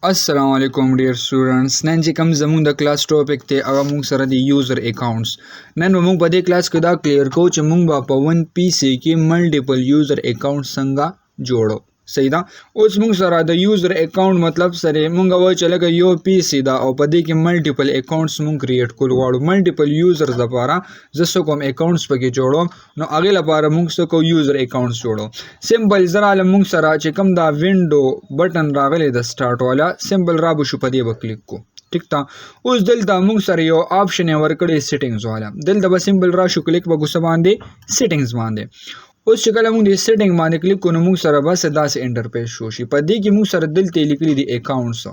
Assalamualaikum dear students. نن چې کوم زموږ د کلاس ټاپک ته هغه موږ سره د یوزر اکاونټس. نن موږ په دې کلاس کې دا کلیر کوو چې موږ په ون پی سي کې ملټیپل یوزر اکاونټ څنګه جوړو. صحیح ده. اوس موږ سره د یوزر اکاونټ مطلب سره موږ وایو چې لکه یو پی سي دا او په دې کې ملټیپل اکاونټس موږ کریټ کول غواړو. ملټیپل یوزرز لپاره زه کوم اکاونټس پکې جوړوم نو هغه لپاره موږ کوم یوزر اکاونټس جوړو. سمبل زرا له موږ سره چې کوم دا وینډو بٹن راغلی د سٹارټ والا سمبل را بشو په دې وکلیک کو. ٹھیک تا. اوس دلته موږ سره یو آپشن ورکړی سیټینګز والا. دلته به سمبل را شو کلیک وګو باندې سیټینګز باندې. اوس چې کله موږ د سیټینګ باندې کلیک کوو نو موږ سره بس داسې انټرفیس شو شي. په دې کې موږ سره دلته لیکلي دي اکاونټس.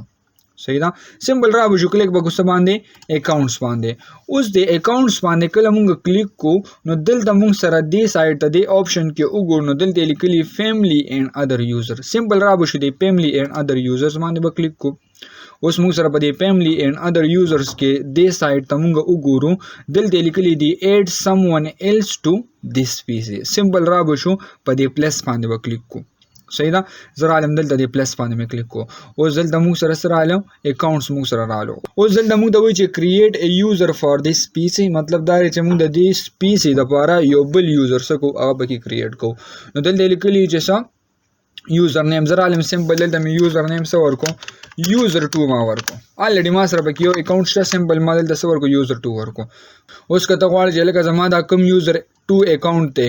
صحیح ده. سمبل را بشو کلیک وګو باندې اکاونټس باندې. اوس د اکاونټس باندې کله موږ کلیک کو نو دلته موږ سره دې سایت ته د آپشن کې وګورو نو دلته لیکلي فیملی اینڈ ادر یوزر. سمبل را بشو د فیملی اینڈ ادر یوزرز باندې به کلیک کو. اوس موږ سره په دې فیملی اینڈ ادر یوزرز کې د سایت ته موږ وګورو دلته لیکلي دي ایډ سم ون ایلس ټو دیس پی سی. سمبل را بشو په دې پلس باندې به کلیک کو. صحیح ده. زه رالم دلته د پلس باندې مې کلیک کو. اوس دلته موږ سره سره رالو اکاونټس موږ سره رالو. اوس دلته موږ ته وایي چې کریټ ا یوزر فار دیس پی سی. مطلب دا چې موږ د دې پی سی لپاره یو بل یوزر سکو هغه پکې کریټ کو. نو دلته لیکلي چې څه یوزر نیم. زه رالم سمبل دلته مې یوزر نیم څه ورکو یوزر 2 ما ورکو. الریډي ما سره پکې یو اکاونټ شته سمبل ما دلته څه ورکو یوزر 2 ورکو. اوس که ته غواړې چې لکه زما دا کوم یوزر 2 اکاونټ ته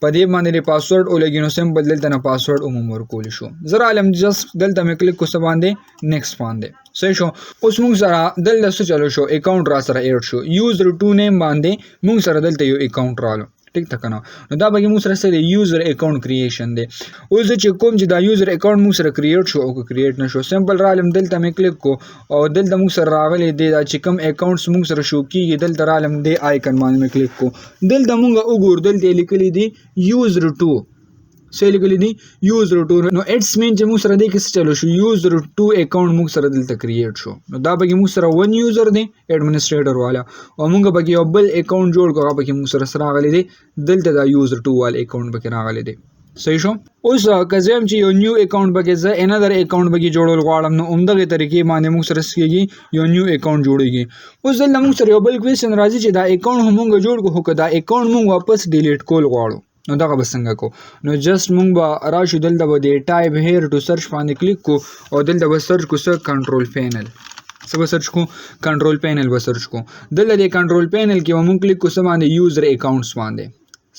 په دې باندې پاسورډ ولګي نو سمبل دلته نه پاسورډ عموم ورکول شو. زه رالم جست دلته مې کلیک کو باندې نیکسټ باندې. صحیح شو. اوس موږ سره دلته څه چلو شو اکاونټ را سره ایډ شو. یوزر 2 نیم باندې موږ سره دلته یو اکاونټ رالو. ٹھیک تا کنه. نو دا به موږ سره سره یوزر اکاونټ کریشن دی. اوس چې کوم چې دا یوزر اکاونټ موږ سره کریټ شو او کریټ نشو سمبل رالم دلته مې کلیک کو او دلته موږ سره راغلی دی دا چې کوم اکاونټس موږ سره شو کیږي دلته رالم دی آیکن باندې مې کلیک کو. دلته موږ وګور دلته لیکلي دی یوزر 2 سه لیکلي دي یوزر 2. نو اټس مین چې موږ سره دې کې څه چلو شو یوزر 2 اکاونټ موږ سره دلته کریټ شو. نو دا به موږ سره ون یوزر دی ایڈمنسټریټر والا او موږ به یو بل اکاونټ جوړ کړو به موږ سره راغلی دی دلته دا یوزر 2 والا اکاونټ به راغلی دی. صحیح شو. اوس که زم چې یو نیو اکاونټ به زه انذر اکاونټ به جوړول غواړم نو عمدغه طریقې باندې موږ سره سکیږي یو نیو اکاونټ جوړیږي. اوس دلته موږ سره یو بل کوېشن راځي چې دا اکاونټ موږ جوړ کو خو دا اکاونټ موږ واپس ډیلیټ کول غواړو نو دغه به څنګه کو. نو جست موږ به راشو دلته به د ټایپ هیر ټو سرچ باندې کلیک کو او دلته به سرچ کو سر کنټرول پینل څه به سرچ کو کنټرول پینل به سرچ کو. دلته د کنټرول پینل کې موږ کلیک کو څه باندې یوزر اکاونټس باندې.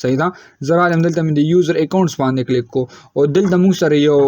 صحیح ده. زه رالم دلته مې د یوزر اکاونټس باندې کلیک کو او دلته موږ سره یو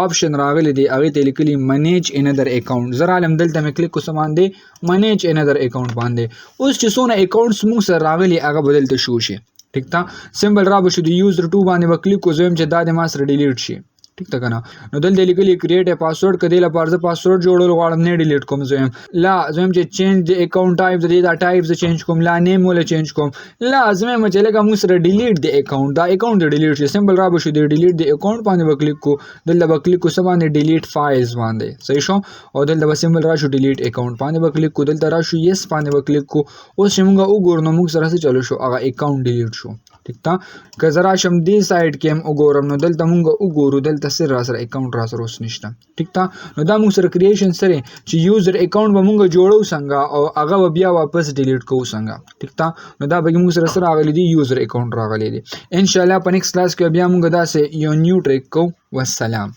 آپشن راغلی دی هغه ته لیکلي منیج انذر اکاونټ. زه رالم دلته مې کلیک کو څه باندې منیج انذر اکاونټ باندې. اوس چې څونه اکاونټس موږ سره راغلي هغه بدلته شو شي. ٹھیک تا. سمبل را بشو د یوزر 2 باندې وکلیک کو زم چې دا د ما سره ډیلیټ شي. ٹھیک تا کنه. نو دلته لیکلي کریټ ا پاسورډ کدی لپاره زه پاسورډ جوړول غواړم نه ډیلیټ کوم زم لا زم چې چینج د اکاونټ ټایپ د دا ټایپ ز چینج کوم لا نیم ول چینج کوم لا زم چې لکه مو سره ډیلیټ د اکاونټ دا اکاونټ ډیلیټ شي. سمبل را بشو د ډیلیټ د اکاونټ باندې وکلیک کو دلته وکلیک کو سم باندې ډیلیټ فایلز باندې. صحیح شو. او دلته سمبل را شو ډیلیټ اکاونټ باندې وکلیک کو دلته را شو یس باندې وکلیک کو. اوس موږ وګورو نو موږ سره څه چلو شو هغه اکاونټ ډیلیټ شو. ٹھیک تا. که زرا شم دی سایت کې هم وګورم نو دلته موږ وګورو دلته سره را سره اکاونټ را سره اوس نشته. ٹھیک تا. نو دا موږ سره کریشن سره چې یوزر اکاونټ به موږ جوړو څنګه او هغه بیا واپس ډیلیټ کوو څنګه. ٹھیک تا. نو دا به موږ سره سره راغلی دی یوزر اکاونټ راغلی دی. ان شاء الله په نیکسټ کلاس کې بیا موږ دا سه یو نیو ټریک کوو. والسلام.